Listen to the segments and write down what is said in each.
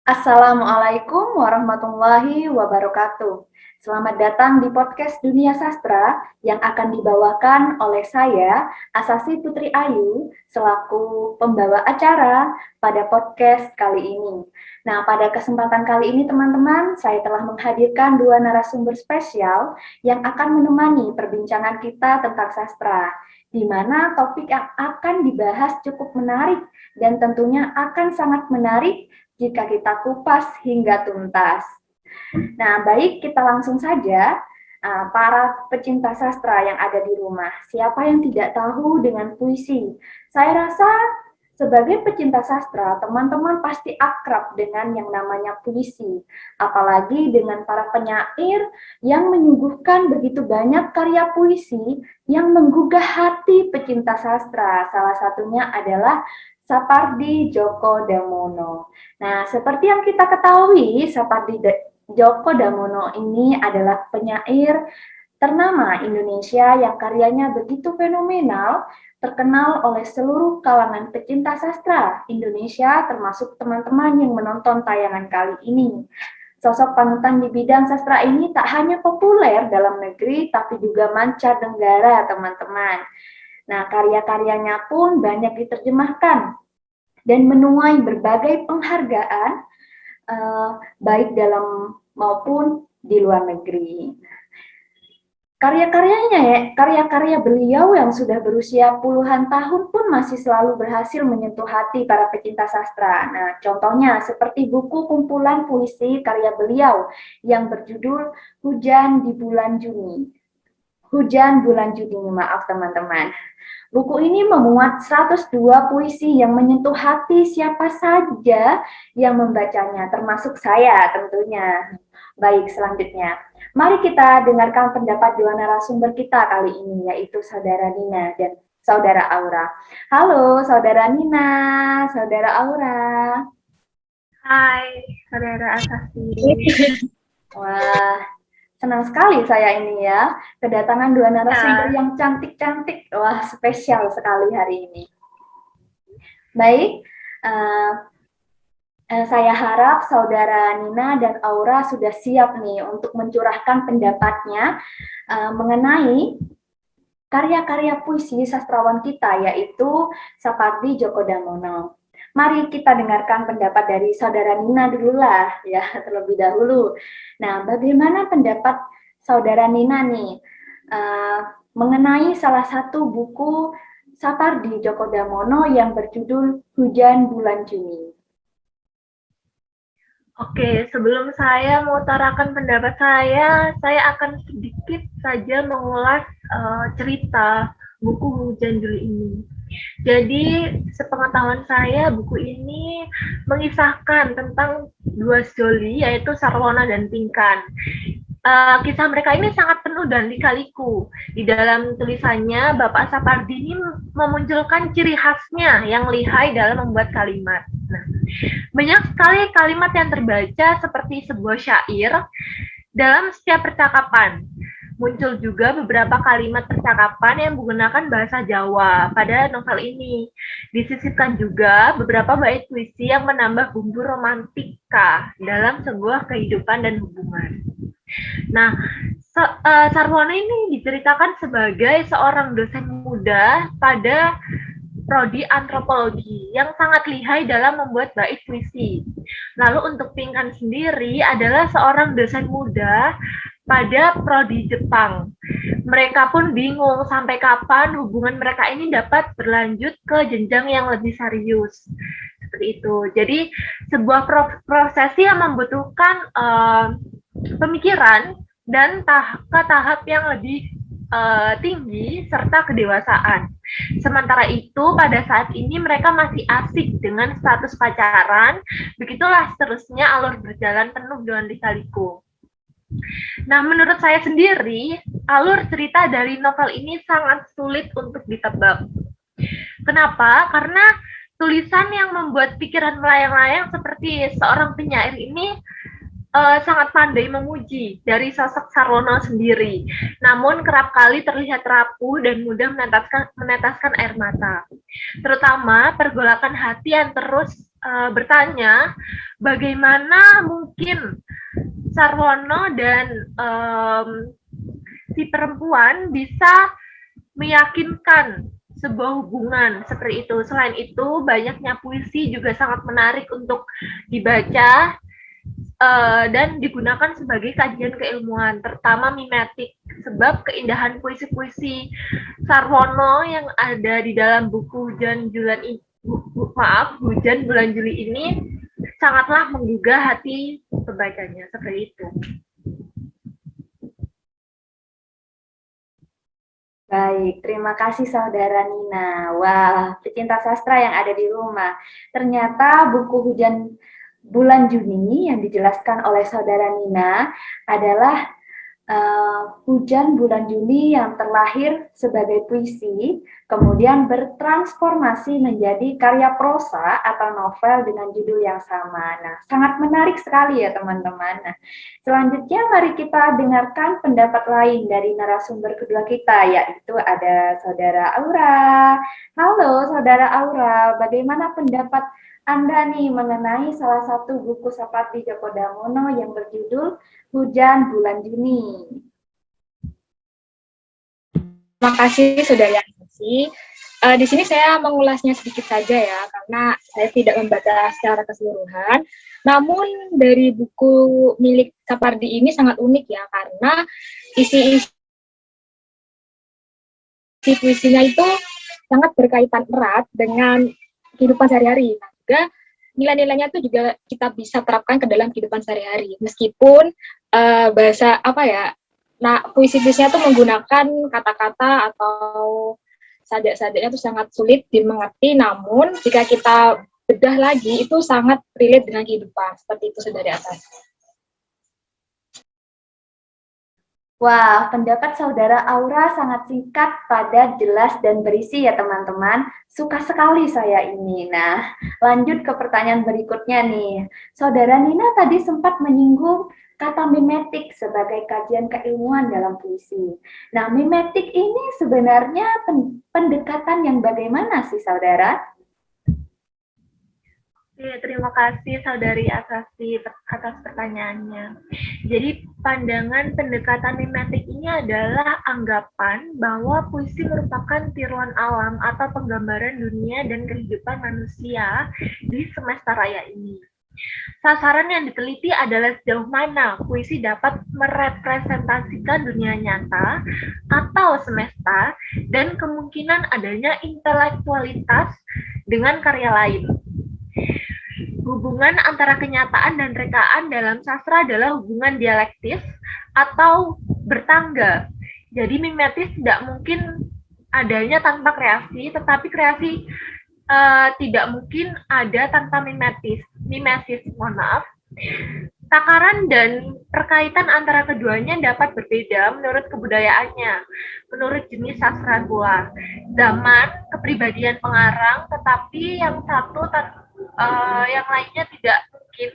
Assalamualaikum warahmatullahi wabarakatuh. Selamat datang di podcast Dunia Sastra yang akan dibawakan oleh saya, Asasi Putri Ayu, selaku pembawa acara pada podcast kali ini. Nah, pada kesempatan kali ini teman-teman, saya telah menghadirkan dua narasumber spesial yang akan menemani perbincangan kita tentang sastra, di mana topik yang akan dibahas cukup menarik dan tentunya akan sangat menarik jika kita kupas hingga tuntas. Nah, baik kita langsung saja para pecinta sastra yang ada di rumah. Siapa yang tidak tahu dengan puisi? Saya rasa sebagai pecinta sastra, teman-teman pasti akrab dengan yang namanya puisi. Apalagi dengan para penyair yang menyuguhkan begitu banyak karya puisi yang menggugah hati pecinta sastra. Salah satunya adalah Sapardi Djoko Damono. Nah, seperti yang kita ketahui, Sapardi Djoko Damono ini adalah penyair ternama Indonesia yang karyanya begitu fenomenal, terkenal oleh seluruh kalangan pecinta sastra Indonesia, termasuk teman-teman yang menonton tayangan kali ini. Sosok panutan di bidang sastra ini tak hanya populer dalam negeri, tapi juga mancanegara, teman-teman. Nah, karya-karyanya pun banyak diterjemahkan dan menuai berbagai penghargaan, baik dalam maupun di luar negeri. Karya-karya beliau yang sudah berusia puluhan tahun pun masih selalu berhasil menyentuh hati para pecinta sastra. Nah, contohnya seperti buku kumpulan puisi karya beliau yang berjudul Hujan di Bulan Juni. Hujan Bulan Juni, maaf teman-teman. Buku ini memuat 102 puisi yang menyentuh hati siapa saja yang membacanya, termasuk saya tentunya. Baik, selanjutnya. Mari kita dengarkan pendapat dua narasumber kita kali ini, yaitu Saudara Nina dan Saudara Aura. Halo, Saudara Nina, Saudara Aura. Hai, saudara Asasi. Wah, senang sekali saya ini ya, kedatangan dua narasumber yang cantik-cantik. Wah, spesial sekali hari ini. Baik, saya harap Saudara Nina dan Aura sudah siap nih untuk mencurahkan pendapatnya mengenai karya-karya puisi sastrawan kita, yaitu Sapardi Djoko Damono. Mari kita dengarkan pendapat dari Saudara Nina dulu lah, ya, terlebih dahulu. Nah, bagaimana pendapat Saudara Nina nih mengenai salah satu buku Sapardi Djoko Damono yang berjudul Hujan Bulan Juni? Oke, sebelum saya mengutarakan pendapat saya akan sedikit saja mengulas cerita buku Hujan Juli ini. Jadi, sepengetahuan saya, buku ini mengisahkan tentang dua Joli, yaitu Sarwono dan Pinkan. Kisah mereka ini sangat penuh dan lika-liku. Di dalam tulisannya, Bapak Sapardi ini memunculkan ciri khasnya yang lihai dalam membuat kalimat. Nah, banyak sekali kalimat yang terbaca seperti sebuah syair dalam setiap percakapan. Muncul juga beberapa kalimat percakapan yang menggunakan bahasa Jawa pada novel ini. Disisipkan juga beberapa bait puisi yang menambah bumbu romantika dalam sebuah kehidupan dan hubungan. Nah, Sarwono ini diceritakan sebagai seorang dosen muda pada prodi antropologi yang sangat lihai dalam membuat bait puisi. Lalu untuk Pinkan sendiri adalah seorang dosen muda pada prodi Jepang. Mereka pun bingung sampai kapan hubungan mereka ini dapat berlanjut ke jenjang yang lebih serius. Seperti itu. Jadi sebuah prosesi yang membutuhkan pemikiran dan ke tahap yang lebih tinggi serta kedewasaan. Sementara itu pada saat ini mereka masih asik dengan status pacaran. Begitulah seterusnya alur berjalan penuh dengan lika-liku. Nah, menurut saya sendiri, alur cerita dari novel ini sangat sulit untuk ditebak. Kenapa? Karena tulisan yang membuat pikiran melayang-layang seperti seorang penyair ini sangat pandai memuji dari sosok Sarwono sendiri. Namun kerap kali terlihat rapuh dan mudah menetaskan air mata. Terutama pergolakan hati yang terus bertanya bagaimana mungkin Sarwono dan si perempuan bisa meyakinkan sebuah hubungan seperti itu. Selain itu, banyaknya puisi juga sangat menarik untuk dibaca dan digunakan sebagai kajian keilmuan, terutama mimetik. Sebab keindahan puisi-puisi Sarwono yang ada di dalam buku Hujan Bulan Juli ini sangatlah menggugah hati pembacanya, seperti itu. Baik, terima kasih Saudara Nina. Wah, pecinta sastra yang ada di rumah. Ternyata buku Hujan Bulan Juni yang dijelaskan oleh Saudara Nina adalah hujan bulan Juni yang terlahir sebagai puisi, kemudian bertransformasi menjadi karya prosa atau novel dengan judul yang sama. Nah, sangat menarik sekali ya teman-teman. Nah, selanjutnya mari kita dengarkan pendapat lain dari narasumber kedua kita, yaitu ada Saudara Aura. Halo Saudara Aura, bagaimana pendapat Anda nih mengenai salah satu buku Sapardi Djoko Damono yang berjudul Hujan Bulan Juni? Terima kasih Saudari Anasi. Di sini saya mengulasnya sedikit saja ya, karena saya tidak membaca secara keseluruhan. Namun dari buku milik Sapardi ini sangat unik ya, karena isi puisinya itu sangat berkaitan erat dengan kehidupan sehari-hari. Nah, juga nilai-nilainya itu juga kita bisa terapkan ke dalam kehidupan sehari-hari. Meskipun bahasa puisi-puisinya itu menggunakan kata-kata atau sajak-sajaknya itu sangat sulit dimengerti, namun jika kita bedah lagi itu sangat relate dengan kehidupan. Seperti itu Saudari atas. Wah, pendapat Saudara Aura sangat singkat, padat, jelas, dan berisi ya teman-teman. Suka sekali saya ini. Nah, lanjut ke pertanyaan berikutnya nih. Saudara Nina tadi sempat menyinggung kata mimetik sebagai kajian keilmuan dalam puisi. Nah, mimetik ini sebenarnya pendekatan yang bagaimana sih Saudara? Ya, terima kasih Saudari Asasi atas pertanyaannya. Jadi pandangan pendekatan mimetik ini adalah anggapan bahwa puisi merupakan tiruan alam atau penggambaran dunia dan kehidupan manusia di semesta raya ini. Sasaran yang diteliti adalah sejauh mana puisi dapat merepresentasikan dunia nyata atau semesta dan kemungkinan adanya intelektualitas dengan karya lain. Hubungan antara kenyataan dan rekaan dalam sastra adalah hubungan dialektis atau bertangga. Jadi mimetis tidak mungkin adanya tanpa kreasi, tetapi kreasi tidak mungkin ada tanpa mimesis. Takaran dan perkaitan antara keduanya dapat berbeda menurut kebudayaannya, menurut jenis sastra pula, zaman, kepribadian pengarang, tetapi yang satu yang lainnya tidak mungkin.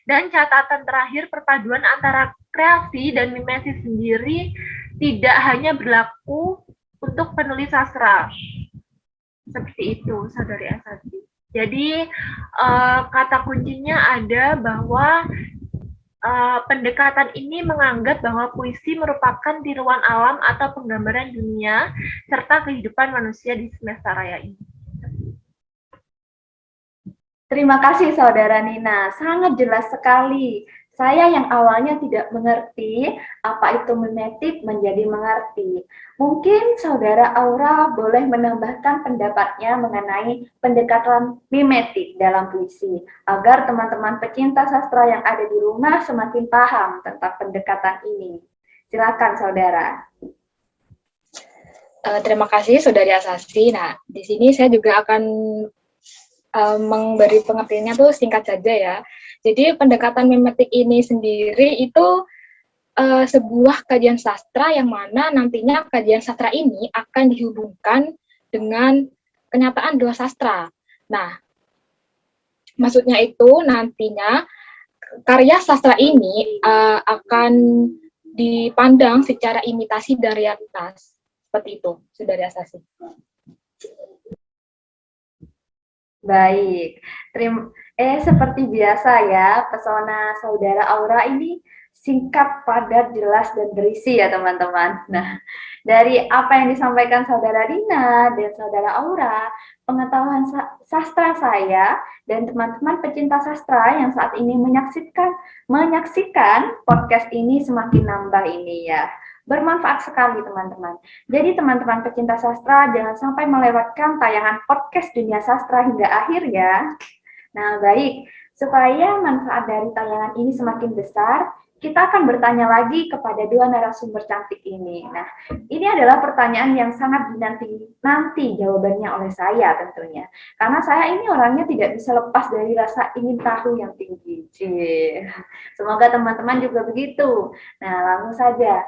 Dan catatan terakhir, perpaduan antara kreasi dan mimesis sendiri tidak hanya berlaku untuk penulis sastra. Seperti itu, Saudari Asasi. Jadi kata kuncinya ada bahwa pendekatan ini menganggap bahwa puisi merupakan tiruan alam atau penggambaran dunia serta kehidupan manusia di semesta raya ini. Terima kasih Saudara Nina, sangat jelas sekali. Saya yang awalnya tidak mengerti apa itu mimetik menjadi mengerti. Mungkin Saudara Aura boleh menambahkan pendapatnya mengenai pendekatan mimetik dalam puisi, agar teman-teman pecinta sastra yang ada di rumah semakin paham tentang pendekatan ini. Silakan Saudara. Terima kasih Saudari Asasi. Nah, di sini saya juga akan memberi pengertiannya tuh singkat saja ya. Jadi pendekatan mimetik ini sendiri itu sebuah kajian sastra yang mana nantinya kajian sastra ini akan dihubungkan dengan kenyataan dua sastra. Nah, maksudnya itu nantinya karya sastra ini akan dipandang secara imitasi dan realitas. Seperti itu, Saudari Asasi. Baik, Seperti biasa ya, pesona saudara Aura ini singkat, padat, jelas, dan berisi ya teman-teman. Nah, dari apa yang disampaikan saudara Rina dan saudara Aura, pengetahuan sastra saya dan teman-teman pecinta sastra yang saat ini menyaksikan podcast ini semakin nambah ini ya. Bermanfaat sekali teman-teman. Jadi teman-teman pecinta sastra jangan sampai melewatkan tayangan podcast Dunia Sastra hingga akhir ya. Nah, baik. Supaya manfaat dari tayangan ini semakin besar, kita akan bertanya lagi kepada dua narasumber cantik ini. Nah, ini adalah pertanyaan yang sangat dinanti jawabannya oleh saya tentunya. Karena saya ini orangnya tidak bisa lepas dari rasa ingin tahu yang tinggi. Semoga teman-teman juga begitu. Nah, langsung saja.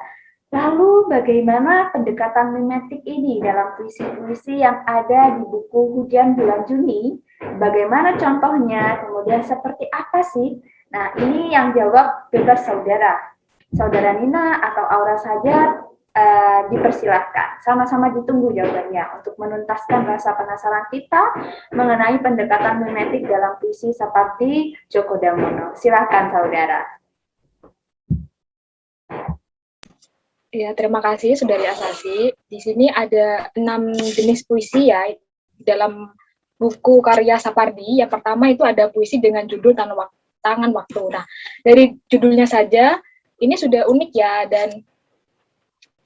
Lalu bagaimana pendekatan mimetik ini dalam puisi-puisi yang ada di buku Hujan Bulan Juni? Bagaimana contohnya? Kemudian seperti apa sih? Nah, ini yang jawab bebas saudara. Saudara Nina atau Aura saja dipersilahkan. Sama-sama ditunggu jawabannya untuk menuntaskan rasa penasaran kita mengenai pendekatan mimetik dalam puisi seperti Djoko Damono. Silakan saudara. Ya, terima kasih Saudari Asasi. Di sini ada 6 jenis puisi ya dalam buku karya Sapardi. Yang pertama itu ada puisi dengan judul Tangan Waktu. Nah, dari judulnya saja ini sudah unik ya dan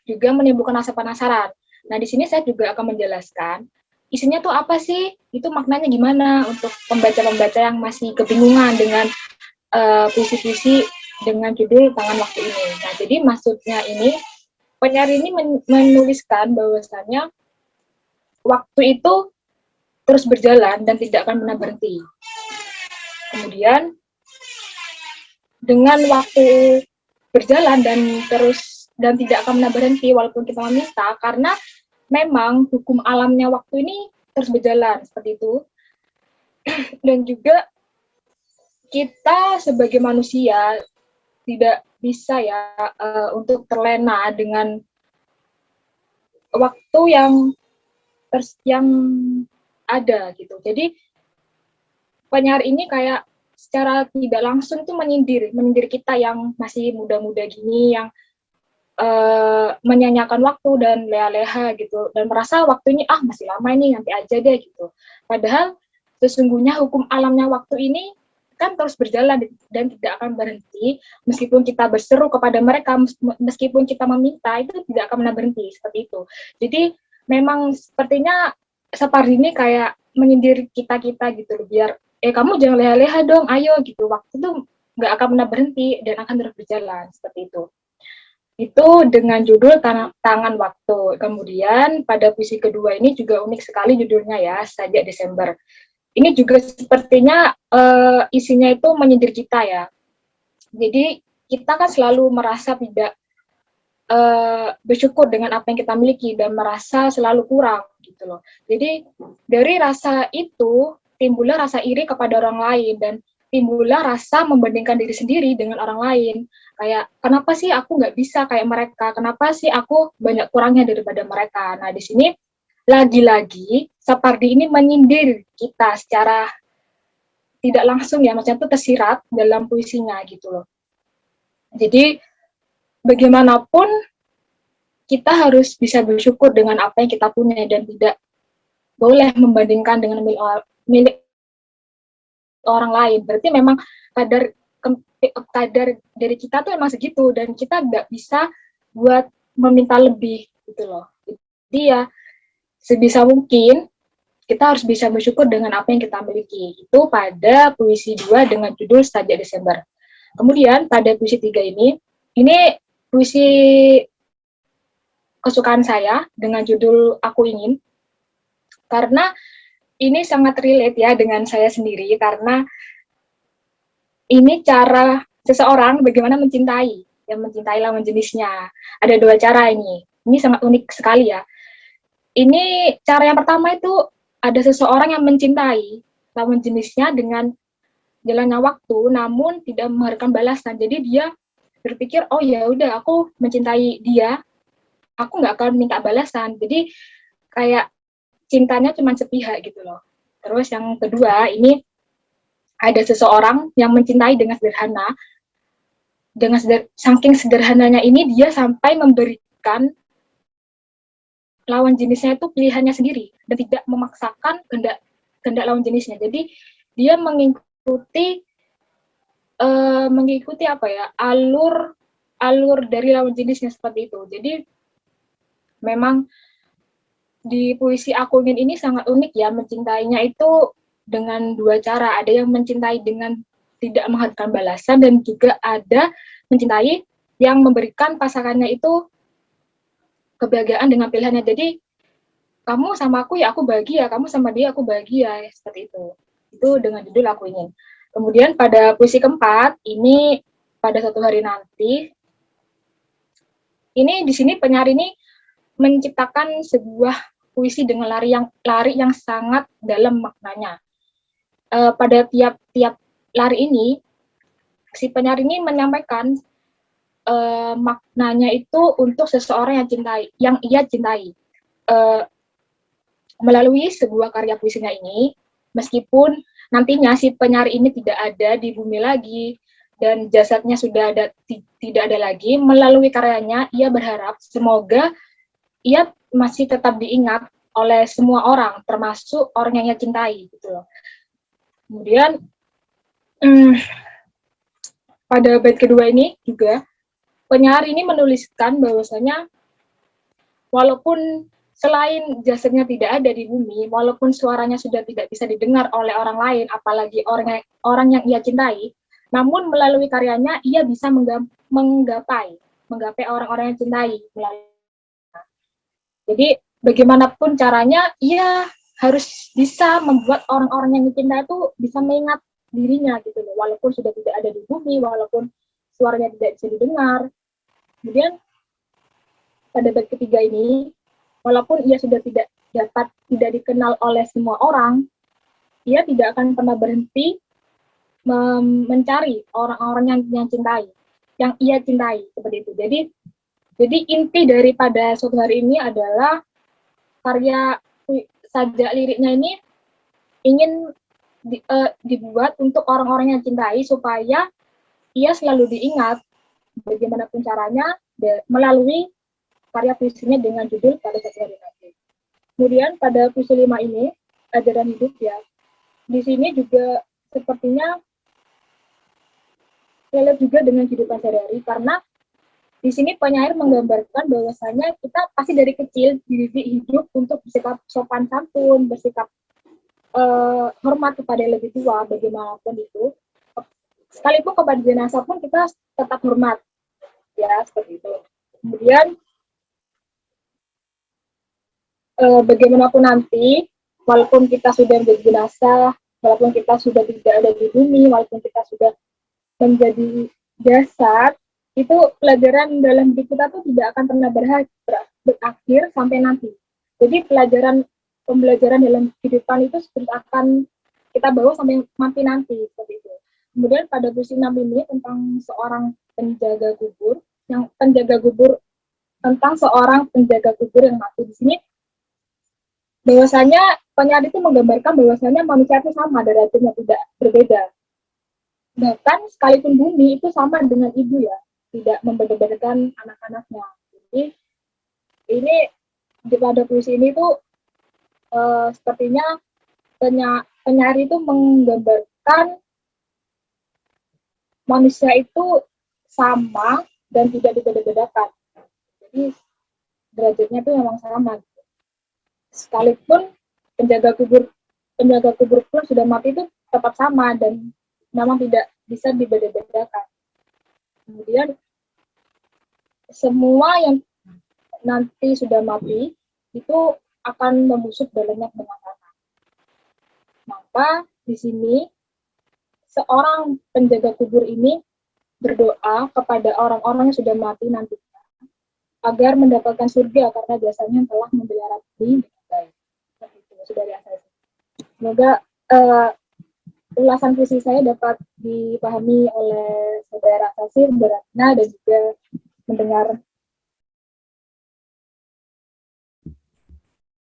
juga menimbulkan rasa penasaran. Nah, di sini saya juga akan menjelaskan isinya tuh apa sih? Itu maknanya gimana untuk pembaca-pembaca yang masih kebingungan dengan puisi-puisi dengan judul Tangan Waktu ini. Nah, jadi maksudnya ini penyair ini menuliskan bahwasannya waktu itu terus berjalan dan tidak akan pernah berhenti. Kemudian dengan waktu berjalan dan tidak akan pernah berhenti walaupun kita meminta, karena memang hukum alamnya waktu ini terus berjalan seperti itu. Dan juga kita sebagai manusia tidak bisa ya untuk terlena dengan waktu yang ada gitu. Jadi penyair ini kayak secara tidak langsung tuh menyindir kita yang masih muda-muda gini, yang menyanyiakan waktu dan leha-leha gitu, dan merasa waktunya masih lama ini, nanti aja deh gitu. Padahal sesungguhnya hukum alamnya waktu ini kan terus berjalan dan tidak akan berhenti, meskipun kita berseru kepada mereka, meskipun kita meminta, itu tidak akan pernah berhenti, seperti itu. Jadi memang sepertinya Sapardi ini kayak menyindir kita gitu, biar kamu jangan leha-leha dong, ayo gitu, waktu itu nggak akan pernah berhenti dan akan terus berjalan, seperti itu. Itu dengan judul Tangan Waktu. Kemudian pada puisi kedua ini juga unik sekali judulnya ya, Sajak Desember. Ini juga sepertinya isinya itu menyindir kita ya. Jadi kita kan selalu merasa tidak bersyukur dengan apa yang kita miliki dan merasa selalu kurang gitu loh. Jadi dari rasa itu timbullah rasa iri kepada orang lain dan timbullah rasa membandingkan diri sendiri dengan orang lain. Kayak kenapa sih aku nggak bisa kayak mereka? Kenapa sih aku banyak kurangnya daripada mereka? Nah di sini lagi-lagi Sapardi ini menyindir kita secara tidak langsung ya, maksudnya itu tersirat dalam puisinya gitu loh. Jadi bagaimanapun kita harus bisa bersyukur dengan apa yang kita punya dan tidak boleh membandingkan dengan milik orang lain. Berarti memang kadar dari kita tuh emang segitu dan kita nggak bisa buat meminta lebih gitu loh. Jadi ya sebisa mungkin kita harus bisa bersyukur dengan apa yang kita miliki. Itu pada puisi 2 dengan judul Sajak Desember. Kemudian pada puisi 3 ini puisi kesukaan saya dengan judul Aku Ingin. Karena ini sangat relate ya dengan saya sendiri, karena ini cara seseorang bagaimana mencintai, yang mencintai lawan jenisnya. Ada 2 cara ini sangat unik sekali ya. Ini cara yang pertama itu ada seseorang yang mencintai lawan jenisnya dengan jalannya waktu, namun tidak mengharapkan balasan. Jadi dia berpikir, oh ya udah aku mencintai dia, aku nggak akan minta balasan. Jadi kayak cintanya cuma sepihak gitu loh. Terus yang kedua ini ada seseorang yang mencintai dengan sederhana, saking sederhananya ini dia sampai memberikan lawan jenisnya itu pilihannya sendiri dan tidak memaksakan kehendak lawan jenisnya. Jadi dia mengikuti apa ya, alur dari lawan jenisnya seperti itu. Jadi memang di puisi Aku Ingin ini sangat unik ya, mencintainya itu dengan dua cara. Ada yang mencintai dengan tidak mengharapkan balasan, dan juga ada mencintai yang memberikan pasangannya itu kebahagiaan dengan pilihannya. Jadi kamu sama aku ya aku bahagia, kamu sama dia aku bahagia, ya, seperti itu. Itu dengan judul Aku Ingin. Kemudian pada puisi keempat ini, pada suatu hari nanti, ini di sini penyair ini menciptakan sebuah puisi dengan lari yang sangat dalam maknanya. Pada tiap lari ini, si penyair ini menyampaikan maknanya itu untuk seseorang yang ia cintai. Melalui sebuah karya puisinya ini, meskipun nantinya si penyair ini tidak ada di bumi lagi dan jasadnya sudah tidak ada lagi, melalui karyanya ia berharap semoga ia masih tetap diingat oleh semua orang, termasuk orang yang ia cintai, gitu loh. Kemudian pada bait kedua ini juga penyair ini menuliskan bahwasanya walaupun selain jasadnya tidak ada di bumi, walaupun suaranya sudah tidak bisa didengar oleh orang lain, apalagi orang yang ia cintai, namun melalui karyanya ia bisa menggapai orang-orang yang cintai melalui. Jadi bagaimanapun caranya, ia harus bisa membuat orang-orang yang dicintai itu bisa mengingat dirinya gitu loh, walaupun sudah tidak ada di bumi, walaupun suaranya tidak bisa didengar. Kemudian pada bait ketiga ini, walaupun ia sudah tidak dikenal oleh semua orang, ia tidak akan pernah berhenti mencari orang-orang yang ia cintai seperti itu. Jadi inti daripada suatu hari ini adalah karya sajak liriknya ini ingin dibuat untuk orang-orang yang cintai supaya ia selalu diingat bagaimanapun caranya melalui karya puisinya dengan judul Pada Suatu Hari Nanti. Kemudian pada puisi 5 ini, Ajaran Hidup ya, di sini juga sepertinya relate juga dengan kehidupan sehari-hari, karena di sini penyair menggambarkan bahwasanya kita pasti dari kecil dididik hidup untuk bersikap sopan santun, bersikap hormat kepada yang lebih tua, bagaimanapun itu. Sekalipun kepada jenazah pun kita tetap hormat, ya seperti itu. Kemudian bagaimanapun nanti, walaupun kita sudah menjadi jenazah, walaupun kita sudah tidak ada di bumi, walaupun kita sudah menjadi jasad, itu pelajaran dalam hidup kita tuh tidak akan pernah berakhir sampai nanti. Jadi pembelajaran dalam kehidupan itu terus akan kita bawa sampai mati nanti, seperti itu. Kemudian pada puisi 6 ini tentang seorang penjaga kubur yang mati di sini, bahwasanya penyair itu menggambarkan bahwasanya manusia itu sama, derajatnya tidak berbeda. Bahkan sekalipun bumi itu sama dengan ibu ya, tidak membeda-bedakan anak-anaknya. Jadi ini pada puisi ini tuh sepertinya penyair itu menggambarkan manusia itu sama dan tidak dibeda-bedakan. Jadi derajatnya itu memang sama. Sekalipun penjaga kubur pun sudah mati itu tetap sama dan memang tidak bisa dibeda-bedakan. Kemudian semua yang nanti sudah mati itu akan membusuk dalamnya dengan tanah. Maka di sini seorang penjaga kubur ini berdoa kepada orang-orang yang sudah mati nantinya agar mendapatkan surga karena jasanya telah membela hati dengan baik. Itu saudari Asasi. Semoga ulasan puisi saya dapat dipahami oleh saudara Asasi, saudara Tina, dan juga mendengar.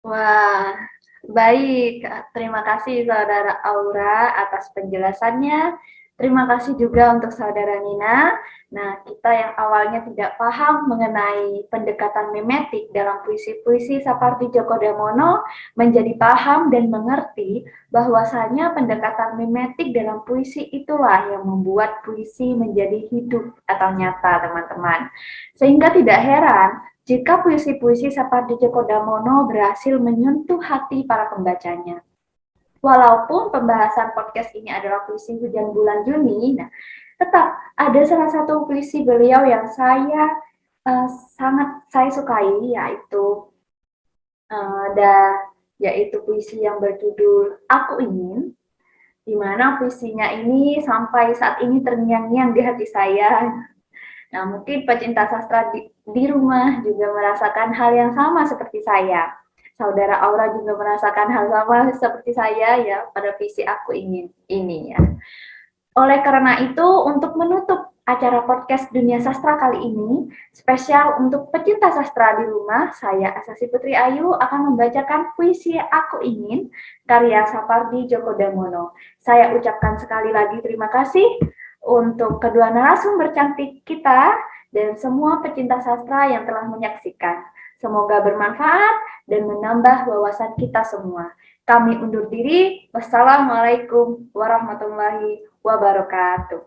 Wah, Baik, terima kasih Saudara Aura atas penjelasannya. Terima kasih juga untuk Saudara Nina. Nah, kita yang awalnya tidak paham mengenai pendekatan memetik dalam puisi-puisi Sapardi Djoko Damono menjadi paham dan mengerti bahwasanya pendekatan memetik dalam puisi itulah yang membuat puisi menjadi hidup atau nyata, teman-teman. Sehingga tidak heran jika puisi-puisi Sapardi Djoko Damono berhasil menyentuh hati para pembacanya. Walaupun pembahasan podcast ini adalah puisi hujan bulan Juni, nah, tetap ada salah satu puisi beliau yang sangat saya sukai, yaitu puisi yang berjudul Aku Ingin, di mana puisinya ini sampai saat ini terngiang-ngiang di hati saya. Nah, mungkin pecinta sastra di rumah juga merasakan hal yang sama seperti saya. Saudara Aura juga merasakan hal sama seperti saya ya pada puisi Aku Ingin ini ya. Oleh karena itu, untuk menutup acara podcast Dunia Sastra kali ini, spesial untuk pecinta sastra di rumah, saya Asasi Putri Ayu akan membacakan puisi Aku Ingin karya Sapardi Djoko Damono. Saya ucapkan sekali lagi terima kasih untuk kedua narasumber cantik kita dan semua pecinta sastra yang telah menyaksikan. Semoga bermanfaat dan menambah wawasan kita semua. Kami undur diri. Wassalamualaikum warahmatullahi wabarakatuh.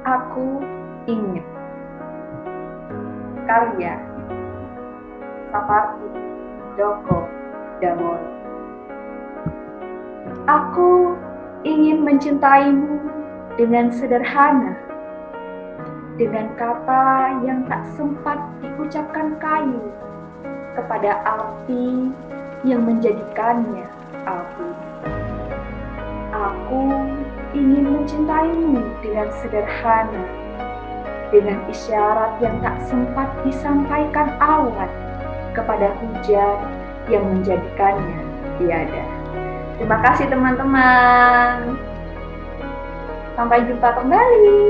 Aku Ingin, karya Sapardi Djoko Damono. Aku ingin mencintaimu dengan sederhana, dengan kata yang tak sempat diucapkan kayu, kepada api yang menjadikannya abu. Aku ingin mencintaimu dengan sederhana, dengan isyarat yang tak sempat disampaikan awan, kepada hujan yang menjadikannya tiada. Terima kasih teman-teman. Sampai jumpa kembali.